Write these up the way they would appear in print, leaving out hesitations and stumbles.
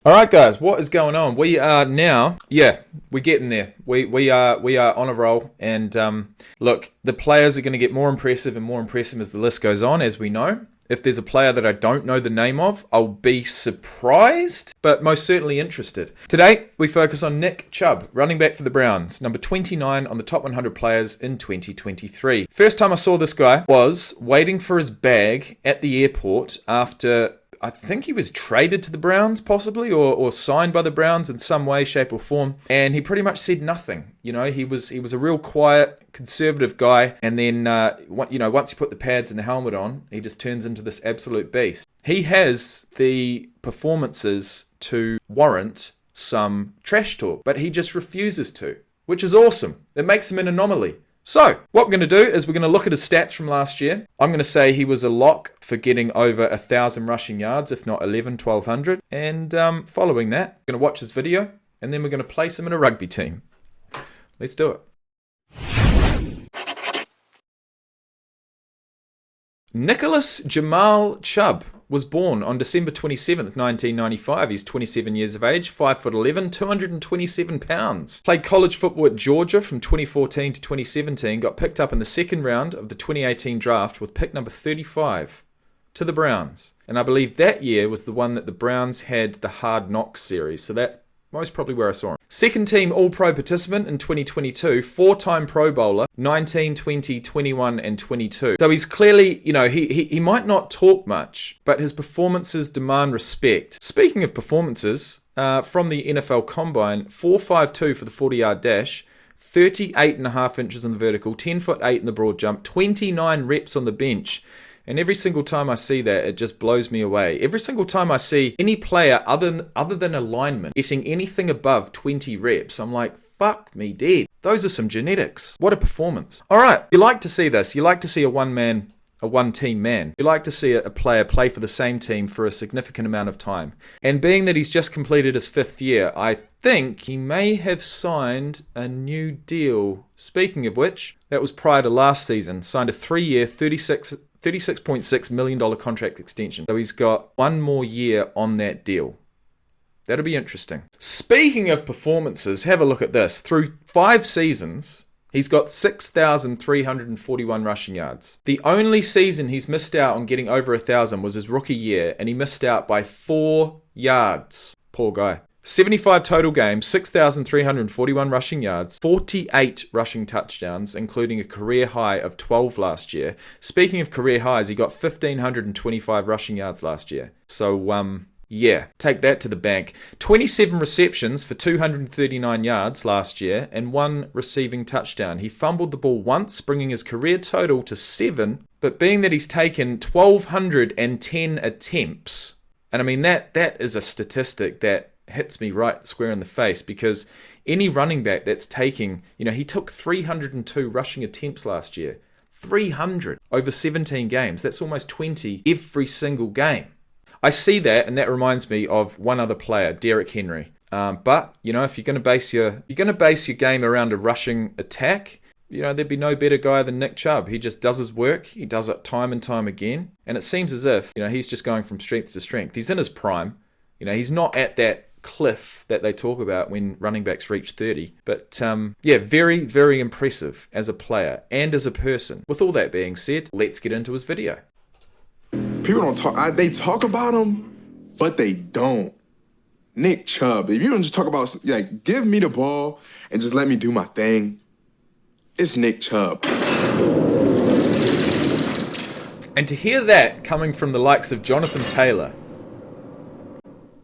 All right, guys, what is going on? We are now, we're getting there. We are on a roll, and look, the players are going to get more impressive and more impressive as the list goes on, as we know. If there's a player that I don't know the name of, I'll be surprised, but most certainly interested. Today, we focus on Nick Chubb, running back for the Browns, number 29 on the top 100 players in 2023. First time I saw this guy was waiting for his bag at the airport after, I think he was traded to the Browns, possibly, or signed by the Browns in some way, shape, or form. And he pretty much said nothing. You know, he was a real quiet, conservative guy. And then, once you put the pads and the helmet on, he just turns into this absolute beast. He has the performances to warrant some trash talk, but he just refuses to, which is awesome. It makes him an anomaly. So, what we're going to do is we're going to look at his stats from last year. I'm going to say he was a lock for getting over 1,000 rushing yards, if not 1,100. And following that, we're going to watch his video, and then we're going to place him in a rugby team. Let's do it. Nicholas Jamal Chubb was born on December 27th, 1995. He's 27 years of age, 5'11", 227 pounds. Played college football at Georgia from 2014 to 2017. Got picked up in the second round of the 2018 draft with pick number 35 to the Browns. And I believe that year was the one that the Browns had the Hard Knocks series. So that's most probably where I saw him. Second team All-Pro participant in 2022, four-time Pro Bowler, 19, 20, 21, and 22. So he's clearly, he might not talk much, but his performances demand respect. Speaking of performances, from the NFL Combine, 4.52 for the 40-yard dash, 38.5 inches in the vertical, 10'8" in the broad jump, 29 reps on the bench. And every single time I see that, it just blows me away. Every single time I see any player other than a lineman getting anything above 20 reps, I'm like, fuck me dead. Those are some genetics. What a performance. All right, you like to see this. You like to see a one-team man. You like to see a player play for the same team for a significant amount of time. And being that he's just completed his 5th year, I think he may have signed a new deal. Speaking of which, that was prior to last season. Signed a 3-year, $36.6 million contract extension. So he's got one more year on that deal. That'll be interesting. Speaking of performances, have a look at this. Through 5 seasons, he's got 6,341 rushing yards. The only season he's missed out on getting over 1,000 was his rookie year, and he missed out by 4 yards. Poor guy. 75 total games, 6,341 rushing yards, 48 rushing touchdowns, including a career high of 12 last year. Speaking of career highs, he got 1,525 rushing yards last year. So, take that to the bank. 27 receptions for 239 yards last year and 1 receiving touchdown. He fumbled the ball once, bringing his career total to 7. But being that he's taken 1,210 attempts, and I mean, that is a statistic that hits me right square in the face, because any running back that's taking, he took 302 rushing attempts last year. 300 over 17 games. That's almost 20 every single game. I see that, and that reminds me of one other player, Derrick Henry. But if you're going to base your game around a rushing attack, there'd be no better guy than Nick Chubb. He just does his work. He does it time and time again. And it seems as if, he's just going from strength to strength. He's in his prime. He's not at that cliff that they talk about when running backs reach 30. But very, very impressive as a player and as a person. With all that being said, let's get into his video. People don't talk. They talk about him, but they don't. Nick Chubb. If you don't just talk about, give me the ball and just let me do my thing, it's Nick Chubb. And to hear that coming from the likes of Jonathan Taylor.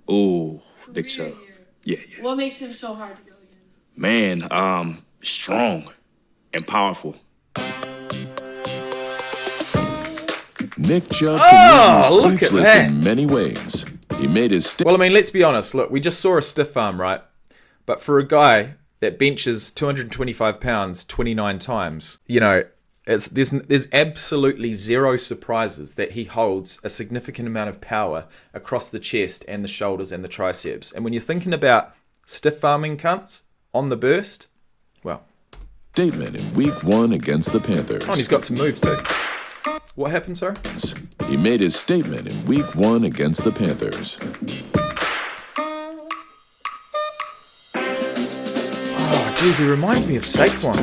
Oh, Nick Chubb. Yeah. What makes him so hard to go against? Man, strong and powerful. Nick Chubb look at speechless that. in many ways. He made his Well, I mean, let's be honest. Look, we just saw a stiff arm, right? But for a guy that benches 225 pounds 29 times, there's absolutely zero surprises that he holds a significant amount of power across the chest and the shoulders and the triceps. And when you're thinking about stiff arming cunts on the burst, well, statement in Week 1 against the Panthers. oh, and he's got some moves too. What happened, sir? He made his statement in Week 1 against the Panthers. Jeez, he reminds me of Saquon.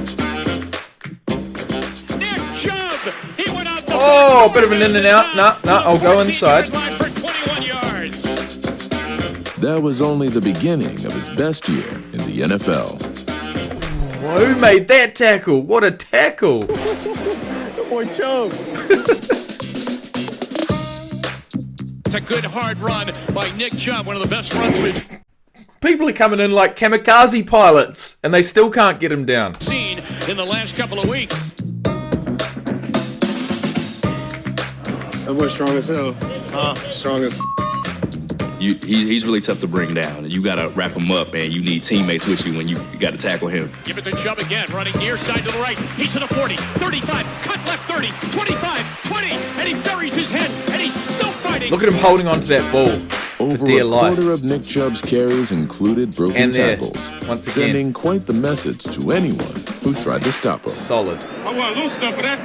Nick Chubb, he went out the Oh, back bit of an in and out. No, I'll go inside. 14-yard line for 21 yards. That was only the beginning of his best year in the NFL. Who made that tackle? What a tackle! Boy, Chubb. It's a good hard run by Nick Chubb, one of the best runs we've People are coming in like kamikaze pilots, and they still can't get him down. seen in the last couple of weeks. That boy's strong as hell. Strong as. He's really tough to bring down. You got to wrap him up, and you need teammates with you when you got to tackle him. Give it to Chubb again, running near side to the right. He's to the 40, 35, cut left 30, 25, 20, and he buries his head, and he's still fighting. Look at him holding onto that ball Over for dear a life. quarter of Nick Chubb's carries included broken And there, tackles, once again. sending quite the message to anyone who tried to stop him. Solid. I want to lose stuff for that.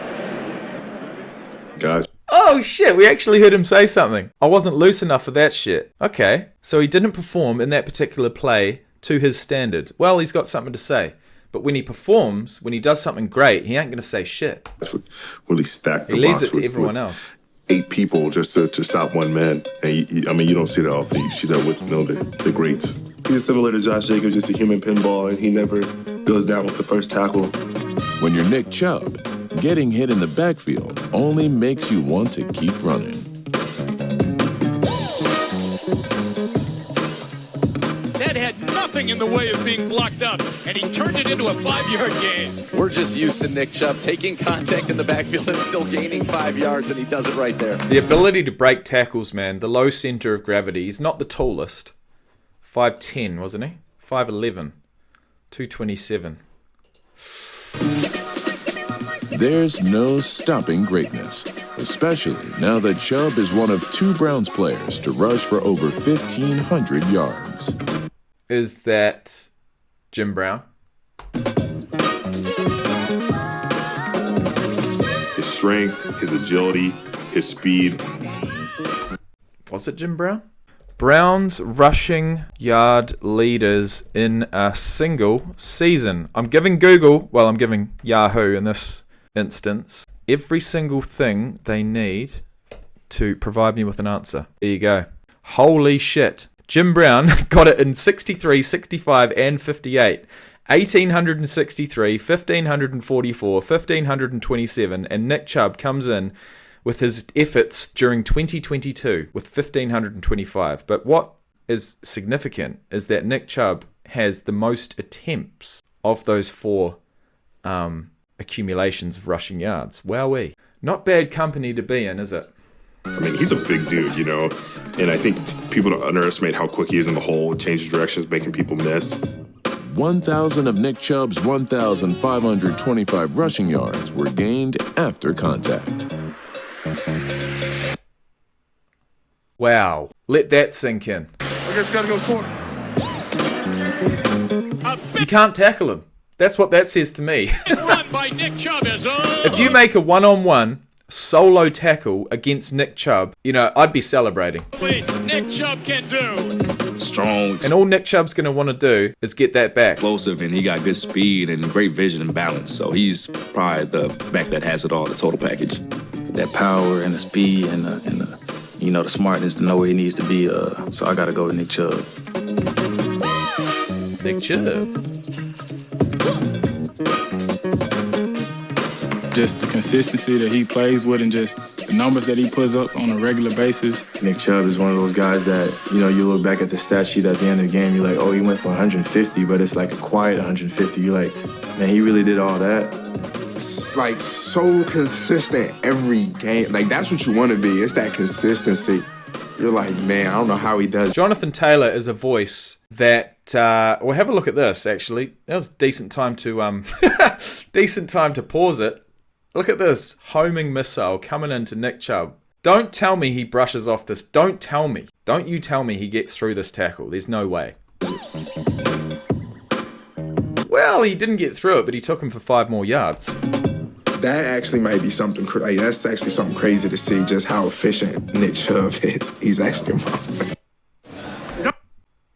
Guys. Oh shit, we actually heard him say something. I wasn't loose enough for that shit. Okay, so he didn't perform in that particular play to his standard. Well, he's got something to say. But when he performs, when he does something great, he ain't going to say shit. That's what really stacked the He leaves box it to with everyone else. 8 people just to stop one man. And I mean, you don't see that often. You see that with the greats. He's similar to Josh Jacobs, just a human pinball, and he never goes down with the first tackle. When you're Nick Chubb, getting hit in the backfield only makes you want to keep running. That had nothing in the way of being blocked up, and he turned it into a 5-yard gain. We're just used to Nick Chubb taking contact in the backfield and still gaining 5 yards, and he does it right there. The ability to break tackles, man. The low center of gravity. He's not the tallest. 5'10", wasn't he? 5'11". 227. There's no stopping greatness, especially now that Chubb is one of 2 Browns players to rush for over 1,500 yards. Is that Jim Brown? His strength, his agility, his speed. Was it Jim Brown? Browns rushing yard leaders in a single season. I'm giving Google, well, I'm giving Yahoo in this instance, every single thing they need to provide me with an answer. There you go. Holy shit. Jim Brown got it in 63, 65, and 58. 1,863, 1,544, 1,527, and Nick Chubb comes in with his efforts during 2022 with 1,525. But what is significant is that Nick Chubb has the most attempts of those 4 accumulations of rushing yards. Wowee. Not bad company to be in, is it? I mean, he's a big dude, you know, and I think people don't underestimate how quick he is in the hole, changes directions, making people miss. 1,000 of Nick Chubb's 1,525 rushing yards were gained after contact. Wow. Let that sink in. I guess you gotta go score. You can't tackle him. That's what that says to me. Run by Nick Chubb is If you make a one-on-one solo tackle against Nick Chubb, you know, I'd be celebrating. Nick Chubb can do. Strong, And all Nick Chubb's going to want to do is get that back. explosive, and he got good speed and great vision and balance. So he's probably the back that has it all, the total package. That power and the speed and the you know, the smartness to know where he needs to be. So I got to go with Nick Chubb. Nick Chubb. Just the consistency that he plays with and just the numbers that he puts up on a regular basis. Nick Chubb is one of those guys that, you know, you look back at the stat sheet at the end of the game, you're like, oh, he went for 150, but it's like a quiet 150. You're like, man, he really did all that. It's like so consistent every game. Like, that's what you want to be. It's that consistency. You're like, man, I don't know how he does. Jonathan Taylor is a voice that, well, have a look at this, actually. That was a decent time to, decent time to pause it. Look at this homing missile coming into Nick Chubb. Don't tell me he brushes off this. Don't tell me. Don't you tell me he gets through this tackle. There's no way. Well, he didn't get through it, but he took him for 5 more yards. That actually might be something, like, that's actually something crazy to see, just how efficient Nick Chubb is. He's actually a monster.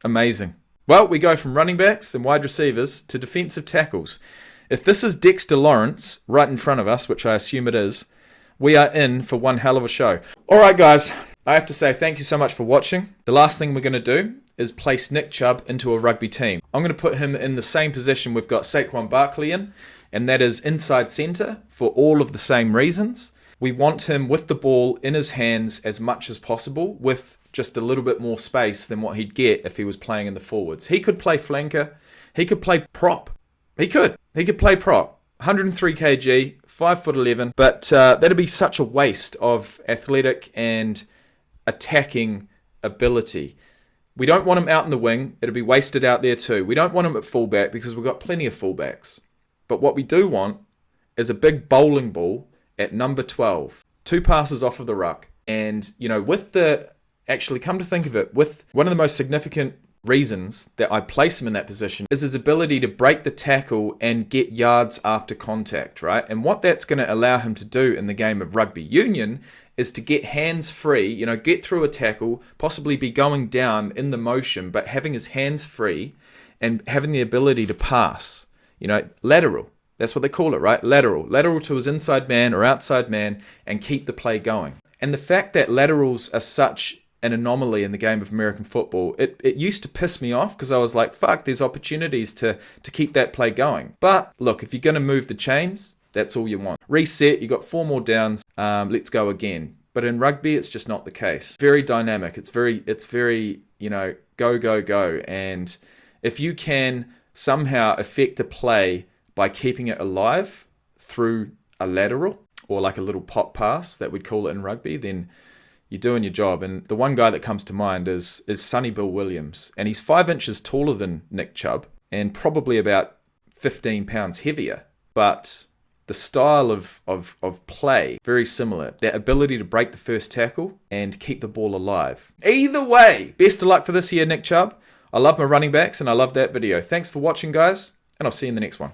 Amazing. Well, we go from running backs and wide receivers to defensive tackles. If this is Dexter Lawrence right in front of us, which I assume it is, we are in for one hell of a show. All right, guys, I have to say thank you so much for watching. The last thing we're going to do is place Nick Chubb into a rugby team. I'm going to put him in the same position we've got Saquon Barkley in, and that is inside centre for all of the same reasons. We want him with the ball in his hands as much as possible, with just a little bit more space than what he'd get if he was playing in the forwards. He could play flanker. He could play prop. He could play prop. 103 kg, 5'11", but that'd be such a waste of athletic and attacking ability. We don't want him out in the wing. It'll be wasted out there too. We don't want him at fullback because we've got plenty of fullbacks. But what we do want is a big bowling ball at number 12. 2 passes off of the ruck. And, with the... Actually, come to think of it, with one of the most significant reasons that I place him in that position is his ability to break the tackle and get yards after contact, right? And what that's going to allow him to do in the game of rugby union is to get hands free, get through a tackle, possibly be going down in the motion, but having his hands free and having the ability to pass, lateral. That's what they call it, right? Lateral to his inside man or outside man and keep the play going. And the fact that laterals are such an anomaly in the game of American football, it used to piss me off because I was like, fuck, there's opportunities to keep that play going. But look, if you're going to move the chains, that's all you want. Reset, you got 4 more downs, let's go again. But in rugby, it's just not the case. Very dynamic. It's very, go. And if you can somehow affect a play by keeping it alive through a lateral or like a little pop pass that we'd call it in rugby, then you're doing your job. And the one guy that comes to mind is Sonny Bill Williams. And he's 5 inches taller than Nick Chubb and probably about 15 pounds heavier. But the style of play, very similar. That ability to break the first tackle and keep the ball alive. Either way, best of luck for this year, Nick Chubb. I love my running backs and I love that video. Thanks for watching, guys, and I'll see you in the next one.